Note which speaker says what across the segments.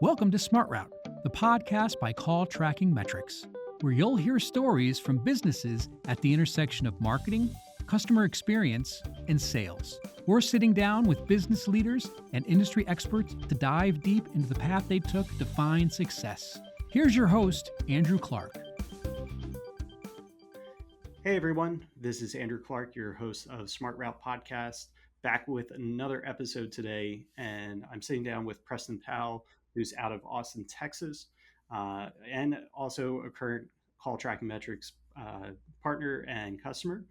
Speaker 1: Welcome to Smart Route, the podcast by Call Tracking Metrics, where you'll hear stories from businesses at the intersection of marketing, customer experience, and sales. We're sitting down with business leaders and industry experts to dive deep into the path they took to find success. Here's your host, Andrew Clark.
Speaker 2: Hey everyone, this is Andrew Clark, your host of Smart Route Podcast, back with another episode today. And I'm sitting down with Preston Powell, who's out of Austin, Texas, and also a current Call Tracking Metrics partner and customer.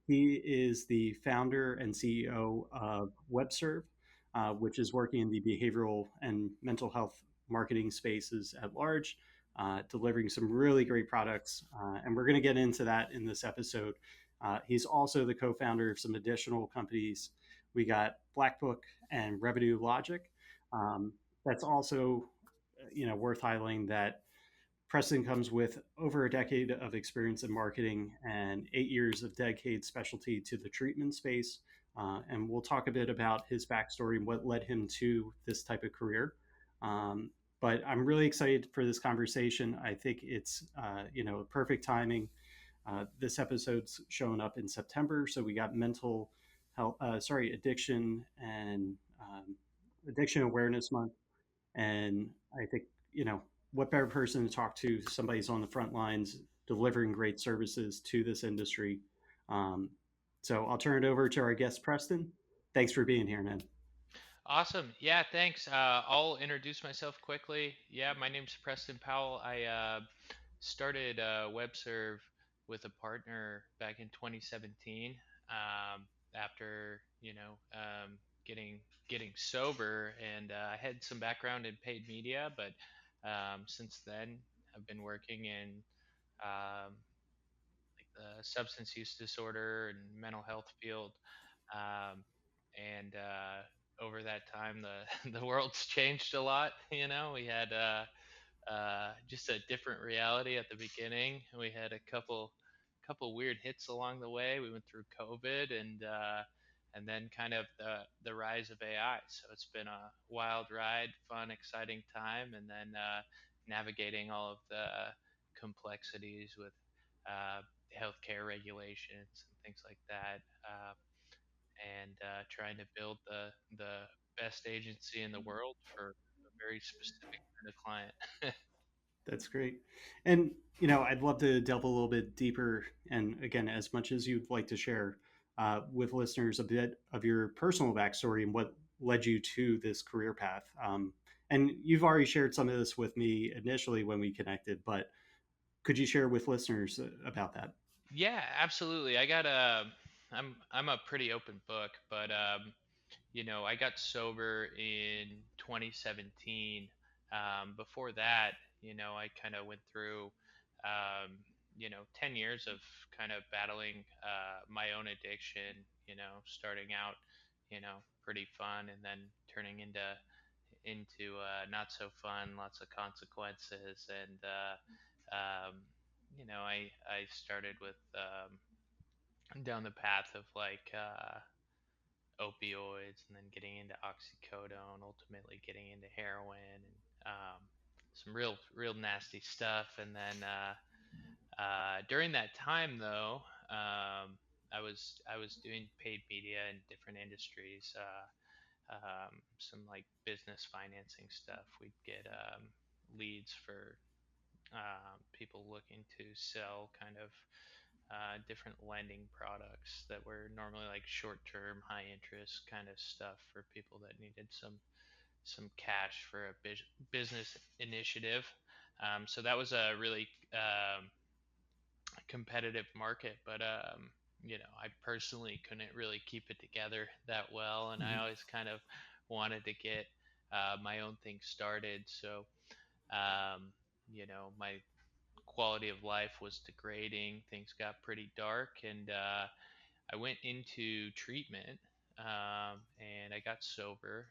Speaker 2: He is the founder and CEO of Webserv, which is working in the behavioral and mental health marketing spaces at large, delivering some really great products. And we're going to get into that in this episode. He's also the co-founder of some additional companies. We got Blackbook and Revenue Logic. That's also, worth highlighting that Preston comes with over a decade of experience in marketing and 8 years of dedicated specialty to the treatment space. And we'll talk a bit about his backstory and what led him to this type of career. But I'm really excited for this conversation. I think it's perfect timing. This episode's showing up in September, so we got mental health, addiction and addiction awareness month. And I think what better person to talk to? Somebody's on the front lines delivering great services to this industry. So I'll turn it over to our guest, Preston. Thanks for being here, man.
Speaker 3: Awesome. Yeah, thanks. I'll introduce myself quickly. Yeah, my name's Preston Powell. I started Webserv with a partner back in 2017 after, getting sober, and I had some background in paid media, but since then I've been working in um, the substance use disorder and mental health field. Um, and over that time, the the world's changed a lot. We had just a different reality at the beginning. We had a couple weird hits along the way. We went through COVID and then kind of the rise of AI. So it's been a wild ride, fun, exciting time, and then navigating all of the complexities with uh, healthcare regulations and things like that. And trying to build the best agency in the world for a very specific kind of client.
Speaker 2: That's great. And, I'd love to delve a little bit deeper. And again, as much as you'd like to share with listeners a bit of your personal backstory and what led you to this career path. And you've already shared some of this with me initially when we connected, but could you share with listeners about that?
Speaker 3: Yeah, absolutely. I'm a pretty open book, but I got sober in 2017. Before that, I kind of went through, 10 years of kind of battling my own addiction. Starting out, pretty fun, and then turning into not so fun, lots of consequences, and I started with down the path of like opioids, and then getting into oxycodone, ultimately getting into heroin, and some real nasty stuff. And then during that time, though, I was doing paid media in different industries. Some like business financing stuff. We'd get leads for people looking to sell kind of different lending products that were normally like short-term, high-interest kind of stuff for people that needed some cash for a business initiative. So that was a really competitive market, but I personally couldn't really keep it together that well, and I
Speaker 2: Mhm.
Speaker 3: always kind of wanted to get my own thing started. So my quality of life was degrading. Things got pretty dark, and I went into treatment, and I got sober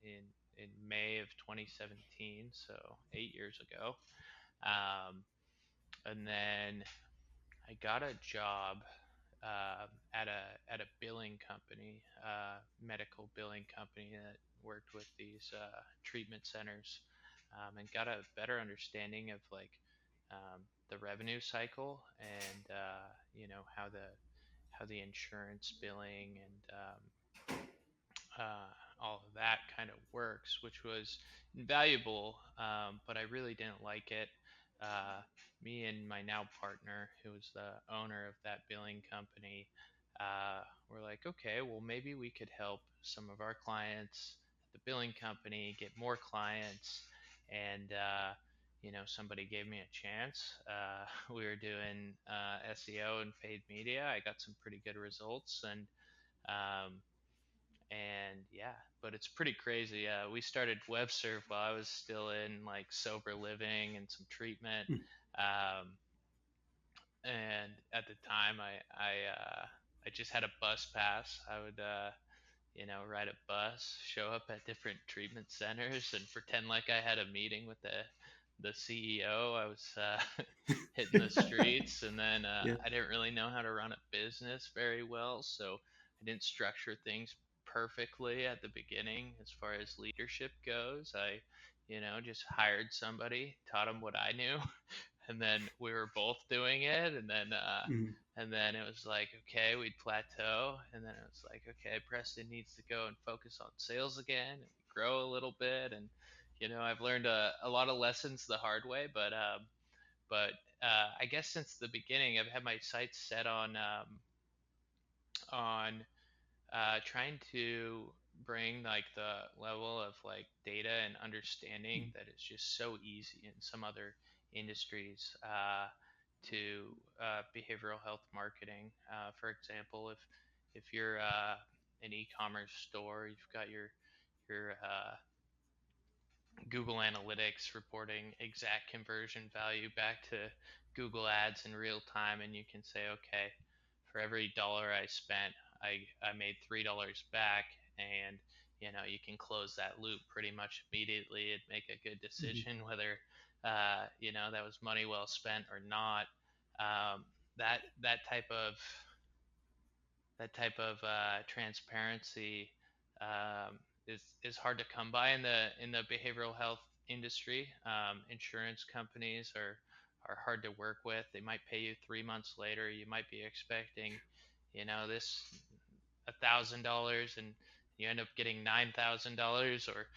Speaker 3: in May of 2017, so 8 years ago. Um, and then I got a job at a billing company, medical billing company that worked with these treatment centers, and got a better understanding of like the revenue cycle and how the insurance billing and all of that kind of works, which was invaluable. But I really didn't like it. Uh, Me and my now partner, who was the owner of that billing company, were like, okay, well, maybe we could help some of our clients at the billing company get more clients. And, somebody gave me a chance. We were doing SEO and paid media. I got some pretty good results. Um, and yeah, but it's pretty crazy. We started Webserv while I was still in like sober living and some treatment.
Speaker 2: Mm.
Speaker 3: Um, and at the time, I just had a bus pass. I would ride a bus, show up at different treatment centers, and pretend like I had a meeting with the CEO. I was hitting the streets, and then
Speaker 2: Yeah.
Speaker 3: I didn't really know how to run a business very well, so I didn't structure things perfectly at the beginning as far as leadership goes. I, just hired somebody, taught them what I knew, and then we were both doing it,
Speaker 2: Mhm.
Speaker 3: and then it was like, okay, we'd plateau, and then it was like, okay, Preston needs to go and focus on sales again and grow a little bit. And I've learned a lot of lessons the hard way, but I guess since the beginning I've had my sights set on trying to bring like the level of like data and understanding
Speaker 2: Mhm.
Speaker 3: that is just so easy in some other industries to behavioral health marketing. For example, if you're an e-commerce store, you've got your Google Analytics reporting exact conversion value back to Google Ads in real time, and you can say, okay, for every dollar I spent, I made $3 back, and you can close that loop pretty much immediately and make a good
Speaker 2: Mhm.
Speaker 3: decision whether that was money well spent or not. Um, that that type of transparency is hard to come by in the behavioral health industry. Insurance companies are hard to work with. They might pay you 3 months later. You might be expecting, this $1,000, and you end up getting $9,000 or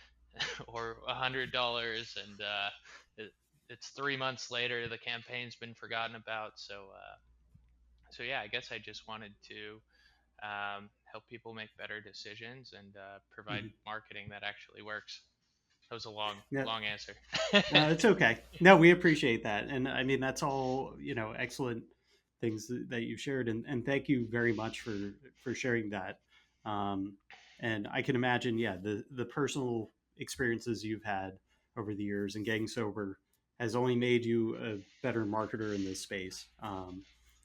Speaker 3: or $100, and it's 3 months later. The campaign's been forgotten about. So yeah, I guess I just wanted to help people make better decisions and provide
Speaker 2: Mhm.
Speaker 3: marketing that actually works. That was a long,
Speaker 2: Yeah.
Speaker 3: long answer.
Speaker 2: No, it's okay. No, we appreciate that, and I mean that's all excellent things that you've shared, and thank you very much for sharing that. Um, and I can imagine, yeah, the personal experiences you've had over the years and getting sober has only made you a better marketer in this space.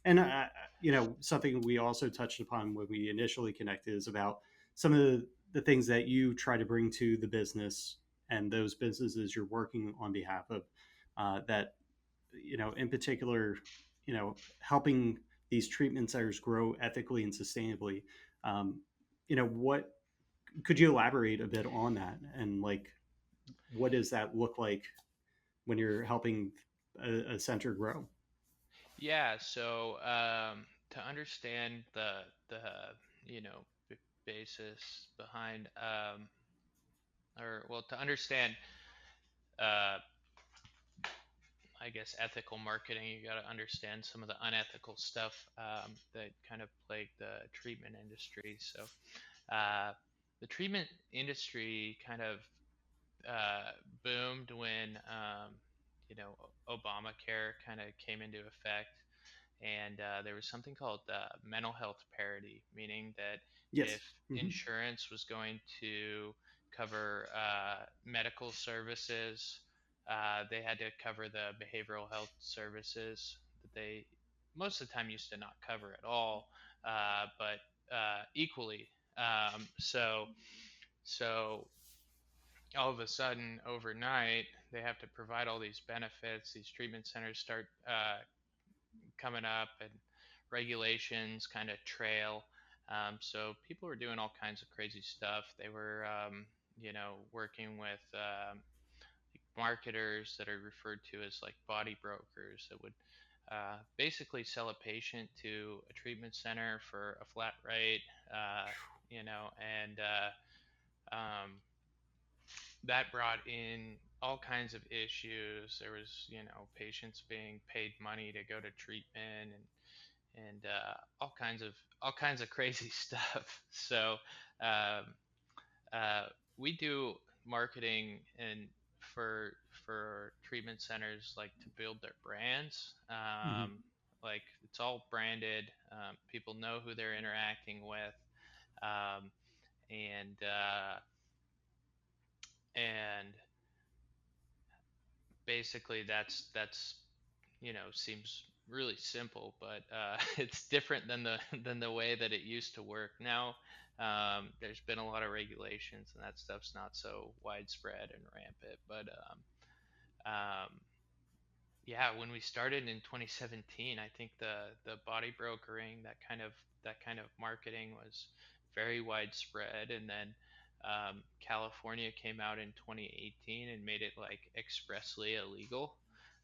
Speaker 2: And something we also touched upon when we initially connected is about some of the things that you try to bring to the business and those businesses you're working on behalf of, that in particular, helping these treatment centers grow ethically and sustainably. um, what could you elaborate a bit on that, and like what does that look like when you're helping a center grow?
Speaker 3: Yeah. So to understand the basis behind or well, to understand uh, I guess ethical marketing, you got to understand some of the unethical stuff that kind of plague the treatment industry. So uh, the treatment industry kind of uh, boomed when Obamacare kind of came into effect, and there was something called mental health parity, meaning that
Speaker 2: Yes.
Speaker 3: if
Speaker 2: Hmm.
Speaker 3: insurance was going to cover medical services, they had to cover the behavioral health services that they most of the time used to not cover at all, but equally. So all of a sudden, overnight, they have to provide all these benefits. These treatment centers start coming up and regulations kind of trail. So people were doing all kinds of crazy stuff. They were, working with marketers that are referred to as like body brokers that would basically sell a patient to a treatment center for a flat rate, uh, and um, that brought in all kinds of issues. There was, patients being paid money to go to treatment, and all kinds of crazy stuff. So um, uh, we do marketing and for treatment centers like to build their brands.
Speaker 2: Hmm.
Speaker 3: Like it's all branded. People know who they're interacting with, um, and and basically that's seems really simple, but it's different than the way that it used to work. Now there's been a lot of regulations, and that stuff's not so widespread and rampant. But um, yeah, when we started in 2017, I think the body brokering, that kind of marketing was very widespread, and then California came out in 2018 and made it like expressly illegal.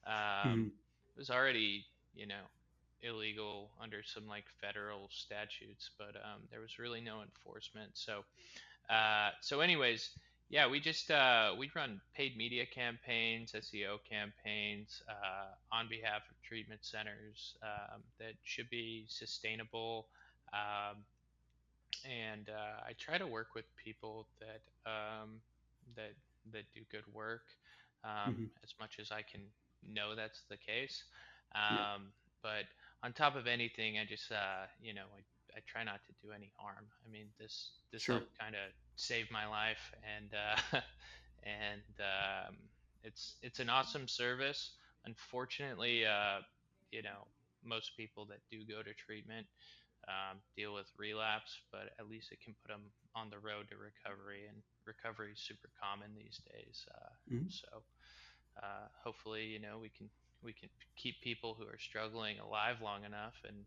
Speaker 2: Hmm.
Speaker 3: It was already, you know, illegal under some like federal statutes, but there was really no enforcement. So anyways, yeah, we run paid media campaigns, SEO campaigns on behalf of treatment centers that should be sustainable, um, and I try to work with people that that do good work
Speaker 2: Hmm.
Speaker 3: as much as I can know that's the case.
Speaker 2: Yeah.
Speaker 3: But on top of anything, I try not to do any harm. I mean, this
Speaker 2: Sure.
Speaker 3: helped kind of save my life, and and it's an awesome service. Unfortunately, most people that do go to treatment deal with relapse, but at least it can put them on the road to recovery, and recovery is super common these days.
Speaker 2: Hmm.
Speaker 3: So hopefully, we can keep people who are struggling alive long enough, and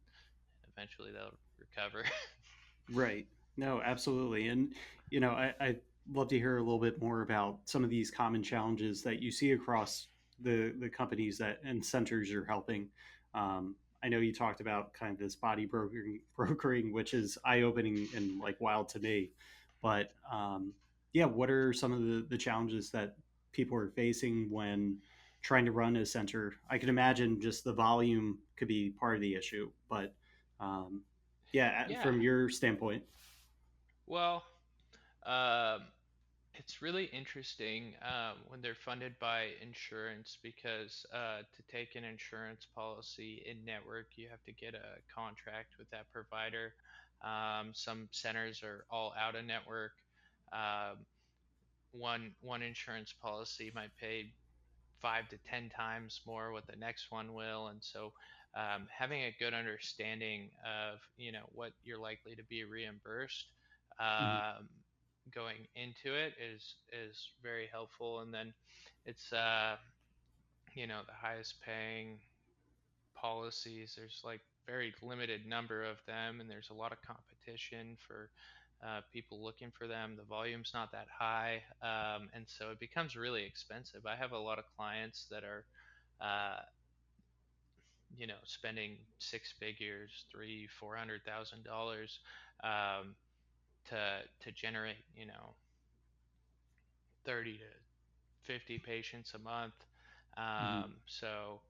Speaker 3: eventually they'll recover.
Speaker 2: Right. No, absolutely. And, I'd love to hear a little bit more about some of these common challenges that you see across the companies that and centers you're helping. I know you talked about kind of this body brokering, which is eye opening and like wild to me. But yeah, what are some of the challenges that people are facing when trying to run a center? I can imagine just the volume could be part of the issue, but um, yeah,
Speaker 3: Yeah.
Speaker 2: from your standpoint.
Speaker 3: Well, um, it's really interesting when they're funded by insurance, because to take an insurance policy in network, you have to get a contract with that provider. Some centers are all out of network. Um, one insurance policy might pay 5 to 10 times more what the next one will, and so having a good understanding of what you're likely to be reimbursed
Speaker 2: Hmm.
Speaker 3: um, going into it is very helpful. And then it's the highest paying policies. There's like very limited number of them, and there's a lot of competition for people looking for them. The volume's not that high, and so it becomes really expensive. I have a lot of clients that are, uh, spending six figures, three, $400,000 um, to generate, 30 to 50 patients a month.
Speaker 2: Hmm.
Speaker 3: So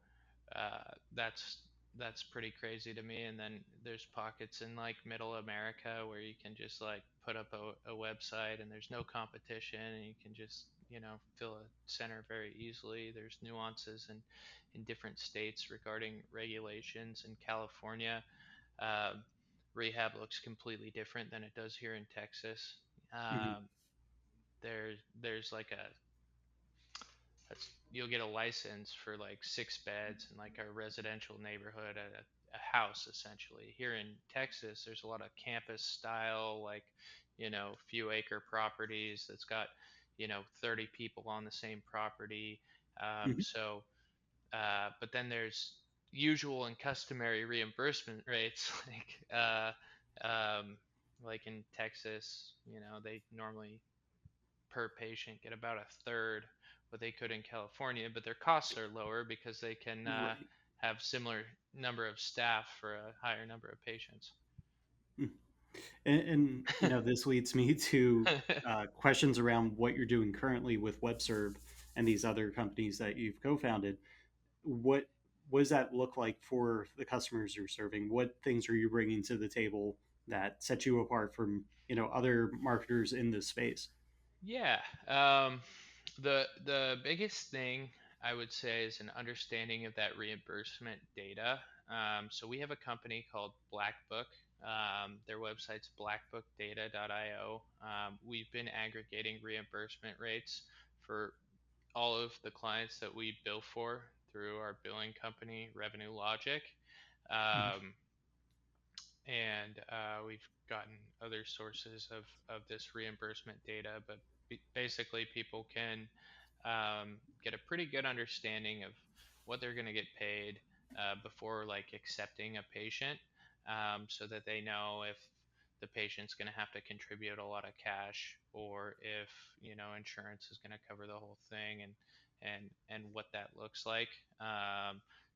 Speaker 3: that's pretty crazy to me. And then there's pockets in like middle America where you can just like put up a website and there's no competition, and you can just fill a center very easily. There's nuances in different states regarding regulations. In California, uh, rehab looks completely different than it does here in Texas.
Speaker 2: Hmm.
Speaker 3: Um, there's like you'll get a license for like 6 beds in like a residential neighborhood at a house essentially. Here in Texas, there's a lot of campus style, like few acre properties that's got 30 people on the same property.
Speaker 2: Hmm.
Speaker 3: But then there's usual and customary reimbursement rates, um, like in Texas, they normally per patient get about a third what they could in California, but their costs are lower because they can
Speaker 2: Right.
Speaker 3: have similar number of staff for a higher number of patients.
Speaker 2: Mm. And this leads me to questions around what you're doing currently with Webserv and these other companies that you've co-founded. What what does that look like for the customers you're serving? What things are you bringing to the table that set you apart from other marketers in this space?
Speaker 3: Yeah. The biggest thing I would say is an understanding of that reimbursement data. So we have a company called Blackbook. Their website's blackbookdata.io. We've been aggregating reimbursement rates for all of the clients that we bill for through our billing company, Revenue Logic.
Speaker 2: Mhm.
Speaker 3: Um, and we've gotten other sources of this reimbursement data, but basically people can get a pretty good understanding of what they're going to get paid before like accepting a patient, so that they know if the patient's going to have to contribute a lot of cash, or if insurance is going to cover the whole thing, and what that looks like.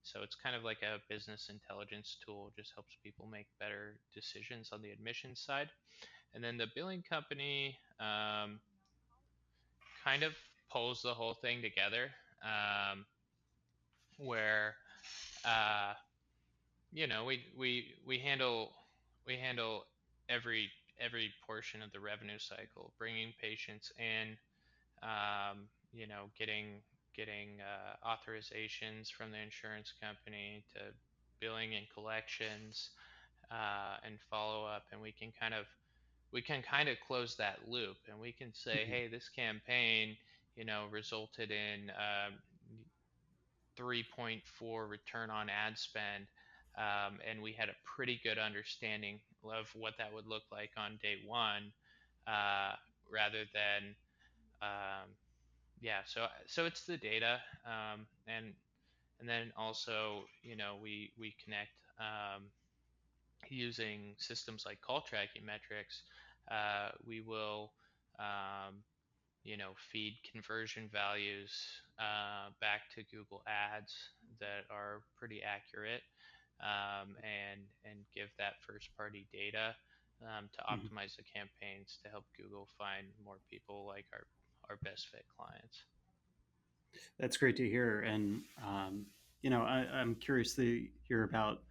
Speaker 3: So it's kind of like a business intelligence tool, just helps people make better decisions on the admission side. And then the billing company kind of pulls the whole thing together, where uh, we handle every portion of the revenue cycle, bringing patients in, getting authorizations from the insurance company, to billing and collections, and follow up, and we can kind of close that loop, and we can say,
Speaker 2: Mhm.
Speaker 3: hey, this campaign resulted in 3.4 return on ad spend, and we had a pretty good understanding of what that would look like on day one, uh, rather than yeah. So it's the data, and then also we connect, using systems like call tracking metrics. We will feed conversion values back to Google Ads that are pretty accurate, and give that first party data to
Speaker 2: Mhm.
Speaker 3: optimize the campaigns to help Google find more people like our best fit clients.
Speaker 2: That's great to hear. And, I'm curious to hear about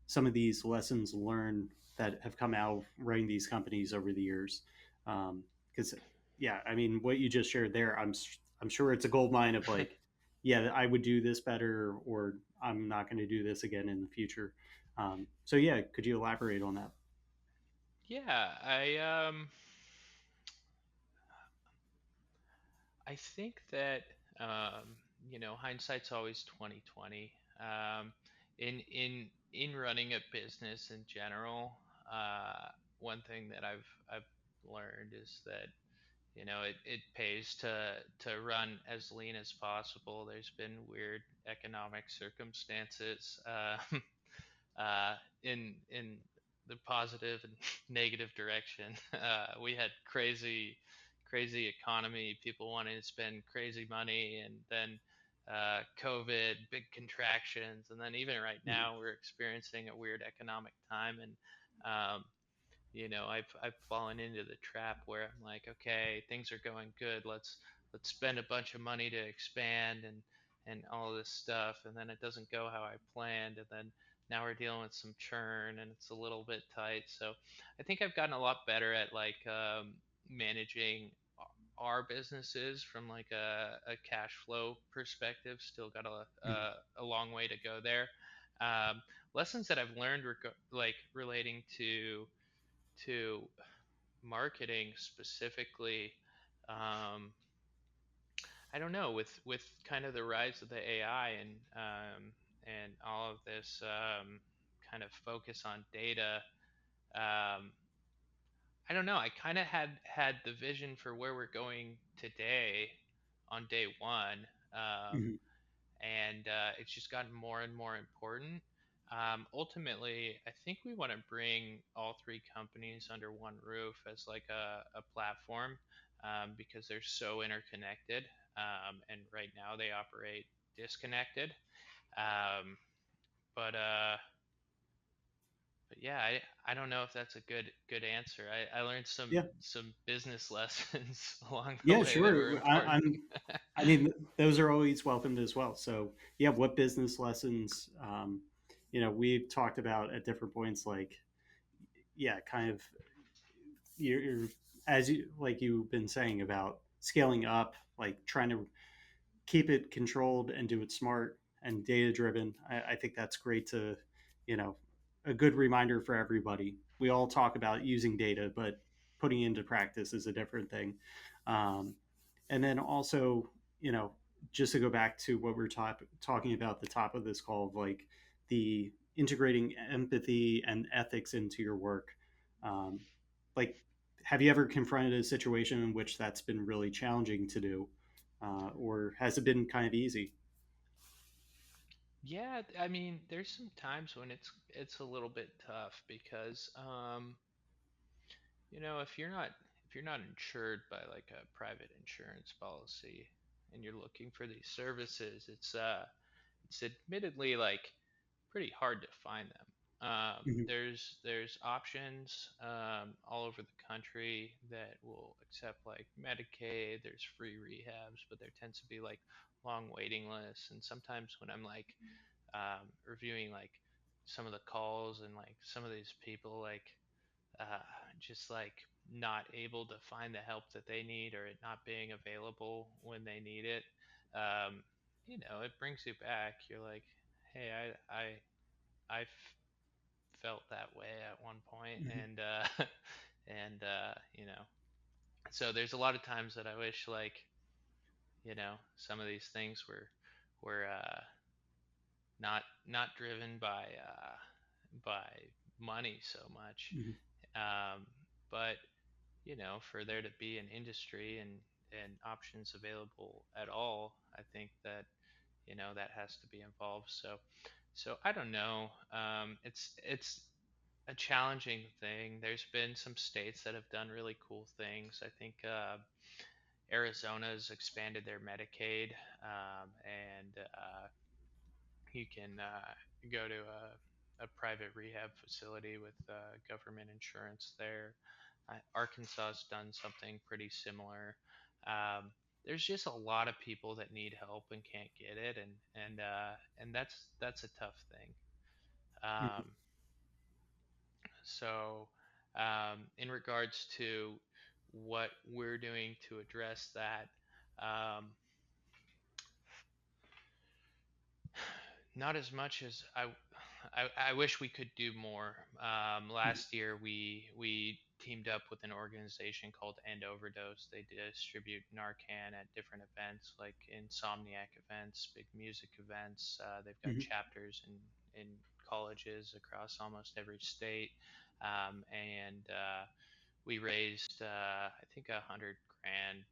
Speaker 2: some of these lessons learned that have come out of running these companies over the years. Because, yeah, I mean, what you just shared there, I'm sure it's a gold mine of like, yeah, I would do this better, or I'm not going to do this again in the future. So, yeah, could you elaborate on that?
Speaker 3: Yeah, I think that hindsight's always 2020. In running a business in general, one thing that I've learned is that it pays to run as lean as possible. There's been weird economic circumstances, uh, in the positive and negative direction. We had crazy economy, people wanting to spend crazy money, and then COVID, big contractions, and then even right
Speaker 2: Mhm.
Speaker 3: now we're experiencing a weird economic time. And um, I've fallen into the trap where I'm like, okay, things are going good. Let's spend a bunch of money to expand and all this stuff, and then it doesn't go how I planned, and then now we're dealing with some churn, and it's a little bit tight. So I think I've gotten a lot better at like managing our businesses from like a cash flow perspective. Still got
Speaker 2: Mhm.
Speaker 3: a long way to go there. Um, Lessons that I've learned like relating to marketing specifically. um, I don't know, with kind of the rise of the AI, and all of this kind of focus on data. um, I don't know, I kind of had the vision for where we're going today on day one. um,
Speaker 2: Mhm.
Speaker 3: and it's just gotten more and more important. Ultimately, I think we want to bring all three companies under one roof as like a platform, because they're so interconnected. And right now they operate disconnected. Um, but uh, but yeah, I don't know if that's a good answer. I learned
Speaker 2: Yeah.
Speaker 3: some business lessons along the
Speaker 2: Yeah,
Speaker 3: way that were
Speaker 2: sure.
Speaker 3: important.
Speaker 2: I mean, those are always welcomed as well. So, yeah, what business lessons, we've talked about at different points, like, yeah, kind of, you're, as you, like you've been saying about scaling up, like trying to keep it controlled and do it smart and data driven. I think that's great to, you know, a good reminder for everybody. We all talk about using data, but putting it into practice is a different thing. Um, and then also, you know, just to go back to what we are talking about at the top of this call, of like the integrating empathy and ethics into your work. Um, like, have you ever confronted a situation in which that's been really challenging to do? Or has it been kind of easy?
Speaker 3: Yeah, I mean, there's some times when it's a little bit tough because if you're not insured by like a private insurance policy and you're looking for these services, it's admittedly like pretty hard to find them.
Speaker 2: Hmm.
Speaker 3: There's options all over the country that will accept like Medicaid. There's free rehabs, but there tends to be like long waiting lists. And sometimes when I'm like reviewing like some of the calls and like some of these people like uh, just like not able to find the help that they need or it not being available when they need it, um, it brings you back. You're like, hey, I felt that way at one point,
Speaker 2: Hmm.
Speaker 3: and and so there's a lot of times that I wish like some of these things were not driven by money so much,
Speaker 2: Hmm.
Speaker 3: um, but for there to be an industry and options available at all, I think that that has to be involved. So I don't know. It's a challenging thing. There's been some states that have done really cool things. I think Arizona's expanded their Medicaid, and you can go to a private rehab facility with government insurance there. Arkansas's done something pretty similar. Um, there's just a lot of people that need help and can't get it, and that's a tough thing.
Speaker 2: Hmm.
Speaker 3: Um, so, in regards to what we're doing to address that, um, not as much as I wish we could do more. Last year, we teamed up with an organization called End Overdose. They distribute Narcan at different events, like Insomniac events, big music events. They've got
Speaker 2: Hmm.
Speaker 3: chapters in colleges across almost every state, and we raised I think 100 grand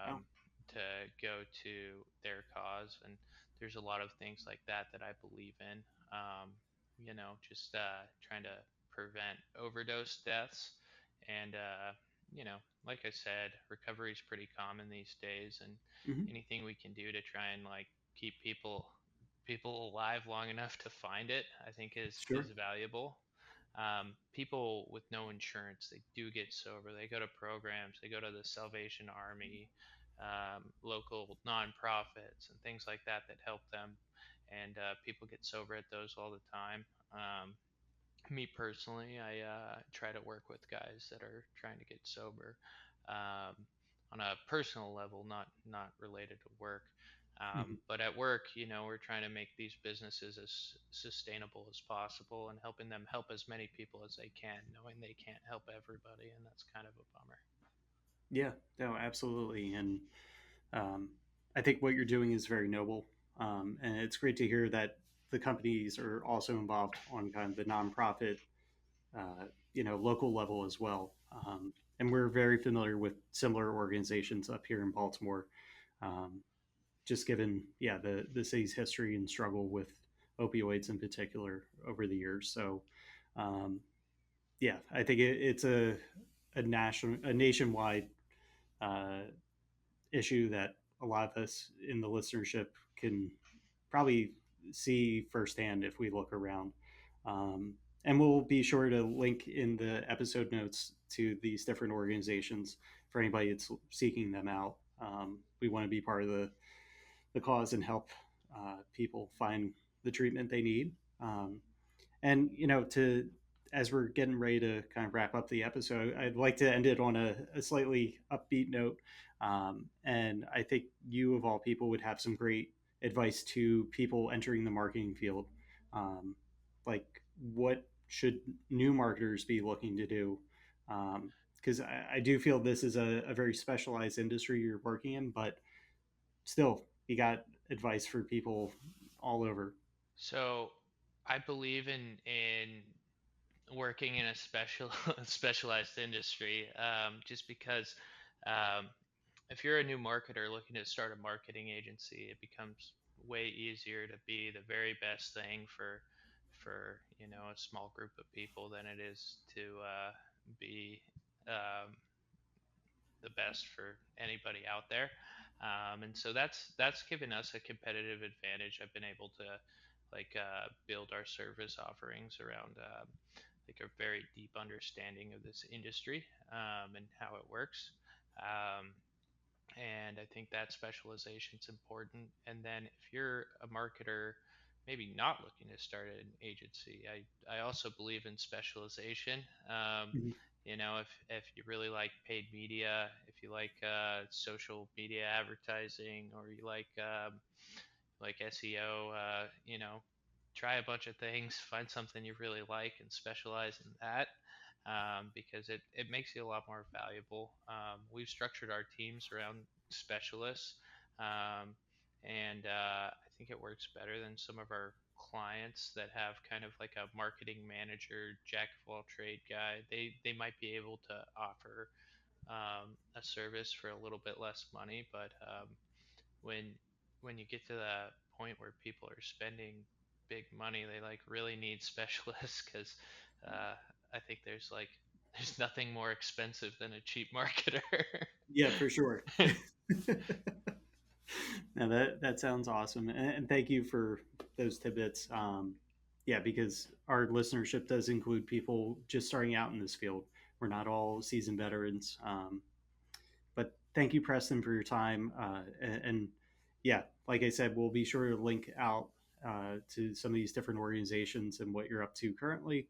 Speaker 2: Wow.
Speaker 3: to go to their cause, and there's a lot of things like that I believe in. Just trying to prevent overdose deaths, and like I said, recovery is pretty common these days, and
Speaker 2: Hmm.
Speaker 3: anything we can do to try and like keep people alive long enough to find it, I think
Speaker 2: Sure.
Speaker 3: is valuable. People with no insurance, they do get sober. They go to programs, they go to the Salvation Army, local nonprofits, and things like that that help them. And people get sober at those all the time. Me personally, I try to work with guys that are trying to get sober, um, on a personal level, not related to work.
Speaker 2: Hmm.
Speaker 3: But at work, we're trying to make these businesses as sustainable as possible and helping them help as many people as they can, knowing they can't help everybody, and that's kind of a bummer.
Speaker 2: Yeah, no, absolutely. And um, I think what you're doing is very noble. And it's great to hear that the companies are also involved on kind of the nonprofit, local level as well. And we're very familiar with similar organizations up here in Baltimore. Um, just given, the city's history and struggle with opioids in particular over the years. So, um, I think it's a nationwide uh, issue that a lot of us in the listenership can probably see firsthand if we look around. Um, and we'll be sure to link in the episode notes to these different organizations for anybody that's seeking them out. We want to be part of the cause and help people find the treatment they need. And to as we're getting ready to kind of wrap up the episode, I'd like to end it on a slightly upbeat note. And I think you, of all people, would have some great advice to people entering the marketing field. Like, what should new marketers be looking to do? Because I do feel this is a very specialized industry you're working in, but still, you got advice for people all over.
Speaker 3: So I believe in working in a specialized industry, just because um, if you're a new marketer looking to start a marketing agency, it becomes way easier to be the very best thing for a small group of people than it is to be um, the best for anybody out there. And so that's given us a competitive advantage. I've been able to build our service offerings around like a very deep understanding of this industry, and how it works. Um, and I think that specialization is important. And then if you're a marketer, maybe not looking to start an agency, I also believe in specialization.
Speaker 2: Mhm.
Speaker 3: If you really like paid media, if you like social media advertising, or you like SEO, try a bunch of things, find something you really like, and specialize in that, because it makes you a lot more valuable. We've structured our teams around specialists, um, and I think it works better than some of our clients that have kind of like a marketing manager, jack of all trade guy. They might be able to offer a service for a little bit less money, but when when you get to that point where people are spending big money, they like really need specialists because I think there's nothing more expensive than a cheap marketer.
Speaker 2: Yeah, for sure. No, that sounds awesome, and thank you for those tidbits. Because our listenership does include people just starting out in this field. We're not all seasoned veterans, but thank you, Preston, for your time. And yeah, like I said, we'll be sure to link out to some of these different organizations and what you're up to currently.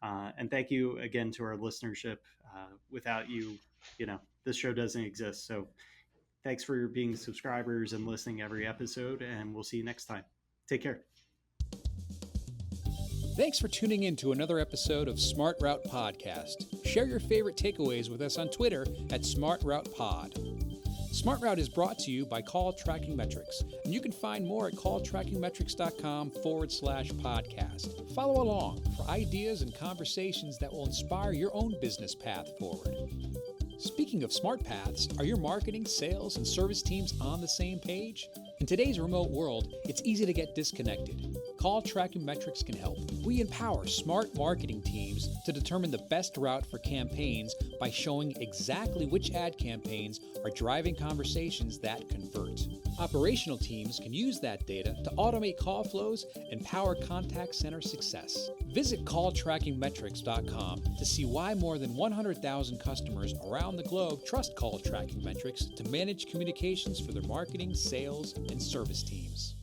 Speaker 2: And thank you again to our listenership. Without you, this show doesn't exist. So thanks for being subscribers and listening every episode, and we'll see you next time. Take care.
Speaker 1: Thanks for tuning in to another episode of Smart Route Podcast. Share your favorite takeaways with us on Twitter at Smart Route Pod. Smart Route is brought to you by Call Tracking Metrics, and you can find more at calltrackingmetrics.com/podcast. Follow along for ideas and conversations that will inspire your own business path forward. Speaking of smart paths, are your marketing, sales, and service teams on the same page? In today's remote world, it's easy to get disconnected. Call Tracking Metrics can help. We empower smart marketing teams to determine the best route for campaigns by showing exactly which ad campaigns are driving conversations that convert. Operational teams can use that data to automate call flows and power contact center success. Visit calltrackingmetrics.com to see why more than 100,000 customers around the globe trust Call Tracking Metrics to manage communications for their marketing, sales, and service teams.